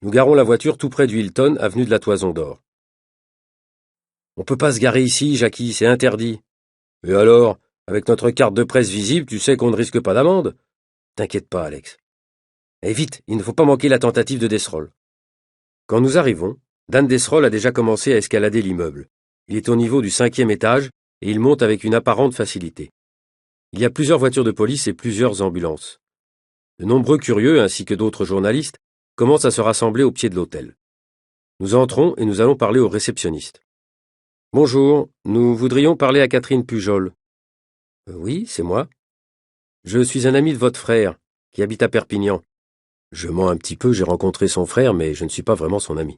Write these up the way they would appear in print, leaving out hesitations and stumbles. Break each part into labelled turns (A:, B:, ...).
A: Nous garons la voiture tout près du Hilton, avenue de la Toison d'Or. On peut pas se garer ici, Jackie, c'est interdit. Et alors, avec notre carte de presse visible, tu sais qu'on ne risque pas d'amende. T'inquiète pas, Alex. Et vite, il ne faut pas manquer la tentative de Desrolles. Quand nous arrivons, Dan Desrolles a déjà commencé à escalader l'immeuble. Il est au niveau du 5e étage et il monte avec une apparente facilité. Il y a plusieurs voitures de police et plusieurs ambulances. De nombreux curieux, ainsi que d'autres journalistes, commencent à se rassembler au pied de l'hôtel. Nous entrons et nous allons parler au réceptionniste. « Bonjour, nous voudrions parler à Catherine Pujol. »« Oui, c'est moi. »« Je suis un ami de votre frère, qui habite à Perpignan. » Je mens un petit peu, j'ai rencontré son frère, mais je ne suis pas vraiment son ami.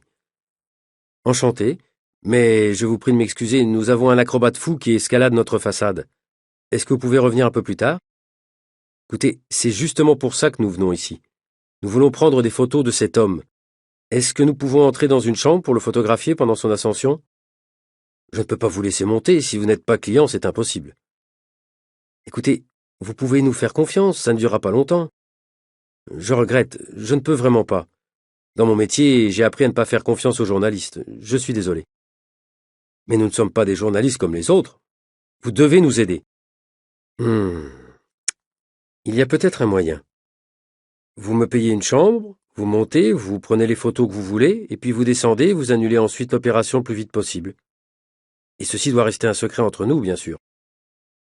A: « Enchanté, mais je vous prie de m'excuser, nous avons un acrobate fou qui escalade notre façade. Est-ce que vous pouvez revenir un peu plus tard ? Écoutez, c'est justement pour ça que nous venons ici. Nous voulons prendre des photos de cet homme. Est-ce que nous pouvons entrer dans une chambre pour le photographier pendant son ascension ? Je ne peux pas vous laisser monter, si vous n'êtes pas client, c'est impossible. Écoutez, vous pouvez nous faire confiance, ça ne durera pas longtemps. Je regrette, je ne peux vraiment pas. Dans mon métier, j'ai appris à ne pas faire confiance aux journalistes, je suis désolé. Mais nous ne sommes pas des journalistes comme les autres. Vous devez nous aider. Il y a peut-être un moyen. Vous me payez une chambre, vous montez, vous prenez les photos que vous voulez, et puis vous descendez, vous annulez ensuite l'opération le plus vite possible. Et ceci doit rester un secret entre nous, bien sûr.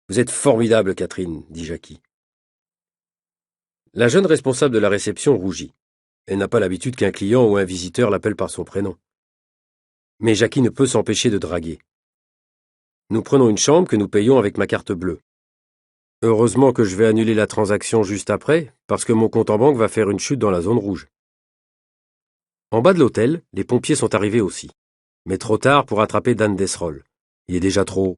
A: Vous êtes formidable, Catherine, dit Jackie. La jeune responsable de la réception rougit. Elle n'a pas l'habitude qu'un client ou un visiteur l'appelle par son prénom. Mais Jackie ne peut s'empêcher de draguer. Nous prenons une chambre que nous payons avec ma carte bleue. Heureusement que je vais annuler la transaction juste après, parce que mon compte en banque va faire une chute dans la zone rouge. En bas de l'hôtel, les pompiers sont arrivés aussi. Mais trop tard pour attraper Dan Desrolles. Il est déjà trop haut.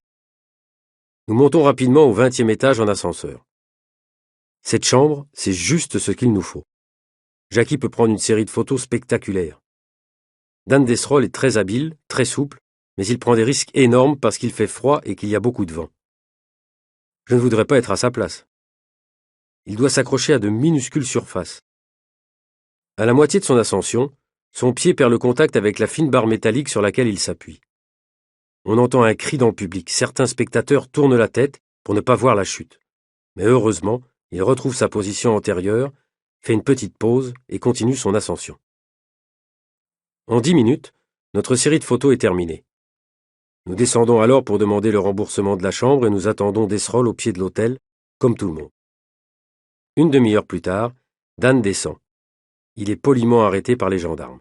A: Nous montons rapidement au 20e étage en ascenseur. Cette chambre, c'est juste ce qu'il nous faut. Jackie peut prendre une série de photos spectaculaires. Dan Desrolles est très habile, très souple, mais il prend des risques énormes parce qu'il fait froid et qu'il y a beaucoup de vent. Je ne voudrais pas être à sa place. Il doit s'accrocher à de minuscules surfaces. À la moitié de son ascension, son pied perd le contact avec la fine barre métallique sur laquelle il s'appuie. On entend un cri dans le public. Certains spectateurs tournent la tête pour ne pas voir la chute. Mais heureusement, il retrouve sa position antérieure, fait une petite pause et continue son ascension. En 10 minutes, notre série de photos est terminée. Nous descendons alors pour demander le remboursement de la chambre et nous attendons Desrolles au pied de l'hôtel, comme tout le monde. Une demi-heure plus tard, Dan descend. Il est poliment arrêté par les gendarmes.